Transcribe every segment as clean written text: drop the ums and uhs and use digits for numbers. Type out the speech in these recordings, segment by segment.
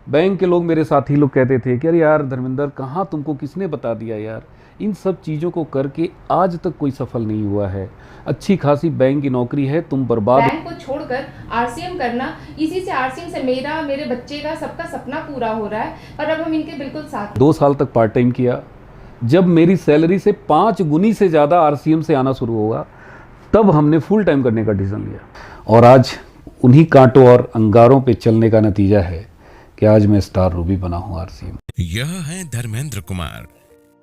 Bank के लोग, मेरे साथी लोग कहते थे कि अरे यार धर्मेंद्र, कहाँ तुमको किसने बता दिया यार, इन सब चीज़ों को करके आज तक कोई सफल नहीं हुआ है। अच्छी खासी बैंक की नौकरी है, तुम बर्बाद। बैंक को छोड़कर आरसीएम करना, इसी से आरसीएम से मेरा, मेरे बच्चे का, सबका सपना पूरा हो रहा है। और अब हम इनके बिल्कुल साथ। 2 साल तक पार्ट टाइम किया। जब मेरी सैलरी से 5 गुनी से ज़्यादा आरसीएम से आना शुरू होगा, तब हमने फुल टाइम करने का डिसीजन लिया। और आज उन्हीं कांटों और अंगारों पे चलने का नतीजा है कि आज मैं स्टार रूबी बना हूँ आरसीएम। यह है धर्मेंद्र कुमार।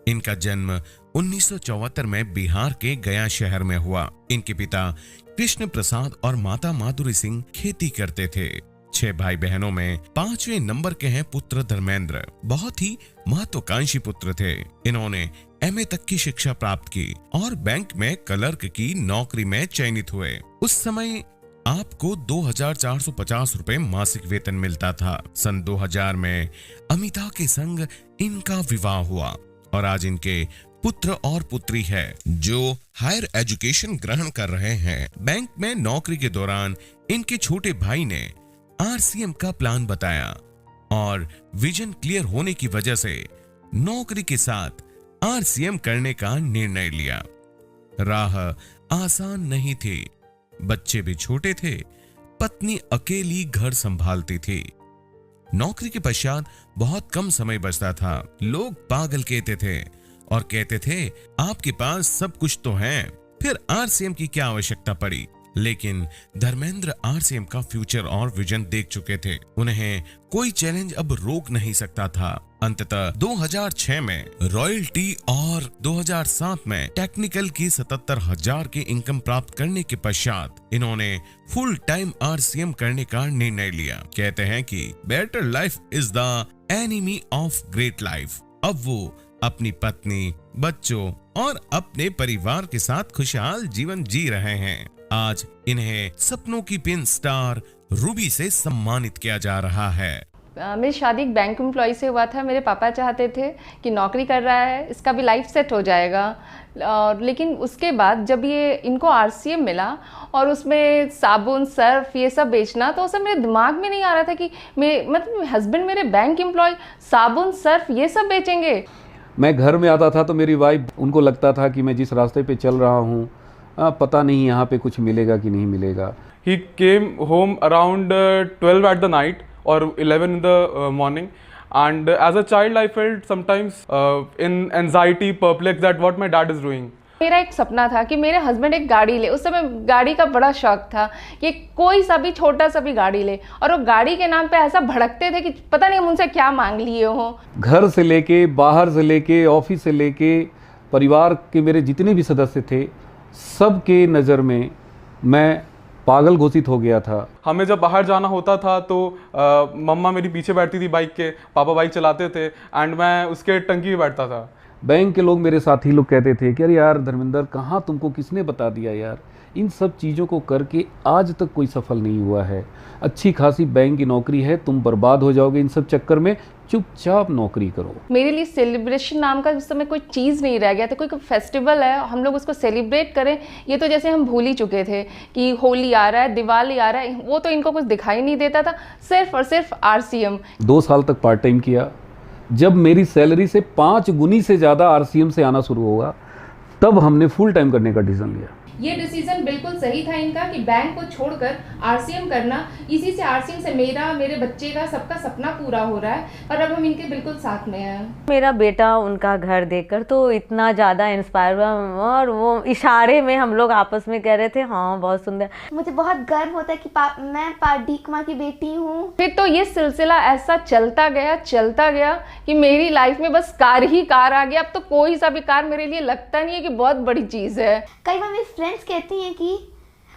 इनका जन्म 1974 में बिहार के गया शहर में हुआ। इनके पिता कृष्ण प्रसाद और माता माधुरी सिंह खेती करते थे। 6 भाई बहनों में 5वें नंबर के हैं पुत्र धर्मेंद्र। बहुत ही महत्वाकांक्षी पुत्र थे। इन्होंने एमए तक की शिक्षा प्राप्त की और बैंक में क्लर्क की नौकरी में चयनित हुए। उस समय आपको 2450 रुपए मासिक वेतन मिलता था। सन 2000 में अमिता के संग इनका विवाह हुआ और आज इनके पुत्र और पुत्री है जो हायर एजुकेशन ग्रहण कर रहे हैं। बैंक में नौकरी के दौरान इनके छोटे भाई ने आरसीएम का प्लान बताया और विजन क्लियर होने की वजह से नौकरी के साथ आरसीएम करने का निर्णय लिया। राह आसान नहीं थी, बच्चे भी छोटे थे, पत्नी अकेली घर संभालती थी। नौकरी के पश्चात बहुत कम समय बचता था। लोग पागल कहते थे और कहते थे आपके पास सब कुछ तो है, फिर आरसीएम की क्या आवश्यकता पड़ी। लेकिन धर्मेंद्र आरसीएम का फ्यूचर और विजन देख चुके थे। उन्हें कोई चैलेंज अब रोक नहीं सकता था। अंततः 2006 में रॉयल्टी और 2007 में टेक्निकल की 77,000 की इनकम प्राप्त करने के पश्चात इन्होंने फुल टाइम आरसीएम करने का निर्णय लिया। कहते हैं कि better life is the enemy of great life. अब वो अपनी पत्नी, बच्चों और अपने परिवार के साथ खुशहाल जीवन जी रहे हैं। आज इन्हें सपनों की पिन स्टार रूबी से सम्मानित किया जा रहा है। मेरी शादी एक बैंक एम्प्लॉय से हुआ था। मेरे पापा चाहते थे कि नौकरी कर रहा है, इसका भी लाइफ सेट हो जाएगा। और लेकिन उसके बाद जब ये इनको आरसीएम मिला और उसमें साबुन, सर्फ ये सब बेचना, तो उस समय मेरे दिमाग में नहीं आ रहा था कि मतलब हस्बैंड मेरे बैंक एम्प्लॉय साबुन, सर्फ ये सब बेचेंगे। मैं घर में आता था तो मेरी वाइफ, उनको लगता था कि मैं जिस रास्ते पे चल रहा हूँ पता नहीं यहाँ पे कुछ मिलेगा कि नहीं मिलेगा। He came home around 12 at the night or 11 in the morning, and as a child I felt sometimes in anxiety, perplexed at what my dad is doing. मेरा एक सपना था कि मेरे हस्बैंड एक गाड़ी ले। उस समय गाड़ी का बड़ा शौक था कि कोई सा भी छोटा सा भी गाड़ी ले, और वो गाड़ी के नाम पे ऐसा भड़कते थे कि पता नहीं हम उनसे क्या मांग लिए हो। घर से लेके, बाहर से लेके, ऑफिस से लेके, परिवार के मेरे जितने भी सदस्य थे, सबके नज़र में मैं पागल घोषित हो गया था। हमें जब बाहर जाना होता था तो मम्मा मेरी पीछे बैठती थी बाइक के, पापा बाइक चलाते थे एंड मैं उसके टंकी में बैठता था। बैंक के लोग, मेरे साथी लोग कहते थे कि अरे यार धर्मेंद्र, कहाँ तुमको किसने बता दिया यार, इन सब चीज़ों को करके आज तक कोई सफल नहीं हुआ है। अच्छी खासी बैंक की नौकरी है, तुम बर्बाद हो जाओगे इन सब चक्कर में, चुपचाप नौकरी करो। मेरे लिए सेलिब्रेशन नाम का उस समय कोई चीज़ नहीं रह गया था। कोई फेस्टिवल है, हम लोग उसको सेलिब्रेट करें, ये तो जैसे हम भूल ही चुके थे कि होली आ रहा है, दिवाली आ रहा है, वो तो इनको कुछ दिखाई नहीं देता था। सिर्फ और सिर्फ आरसीएम। 2 साल तक पार्ट टाइम किया। जब मेरी सैलरी से 5 गुनी से ज़्यादा आरसीएम से आना शुरू होगा, तब हमने फुल टाइम करने का डिसीजन लिया। ये डिसीजन बिल्कुल सही था इनका कि बैंक को छोड़कर आरसीएम करना, इसी से आरसीएम से मेरा, मेरे बच्चे का, सबका सपना पूरा हो रहा है। और अब हम इनके बिल्कुल साथ में हैं। मेरा बेटा उनका घर देखकर तो इतना ज़्यादा इंस्पायर हुआ, और वो इशारे में हम लोग आपस में कह रहे थे हाँ बहुत सुंदर। मुझे बहुत गर्व होता है कि मैं डी कुमार की बेटी हूँ। फिर तो ये सिलसिला ऐसा चलता गया कि मेरी लाइफ में बस कार ही कार आ गया। अब तो कोई सा भी कार मेरे लिए लगता नहीं है कि बहुत बड़ी चीज़ है। कई बार मेरी फ्रेंड्स कहती हैं कि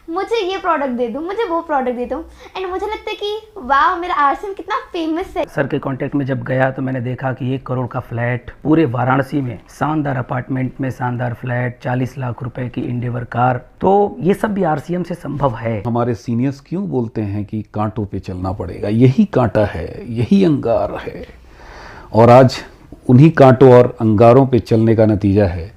मुझे ये प्रोडक्ट दे दो, मुझे वो प्रोडक्ट दे दो, एंड मुझे लगता है कि वाह मेरा आरसीएम कितना फेमस है। सर के कांटेक्ट में जब गया तो मैंने देखा कि 1 करोड़ का फ्लैट पूरे वाराणसी में, शानदार अपार्टमेंट में शानदार फ्लैट, 40 लाख रुपए की इंडिवर कार, तो ये सब भी आरसीएम से संभव है। हमारे सीनियर्स क्यों बोलते हैं कि कांटों पे चलना पड़ेगा, यही कांटा है, यही अंगार है। और आज उन्हीं कांटों और अंगारों पे चलने का नतीजा है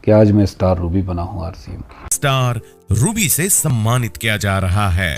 कि आज मैं स्टार रूबी बना हूँ आरसीएम। स्टार रूबी से सम्मानित किया जा रहा है।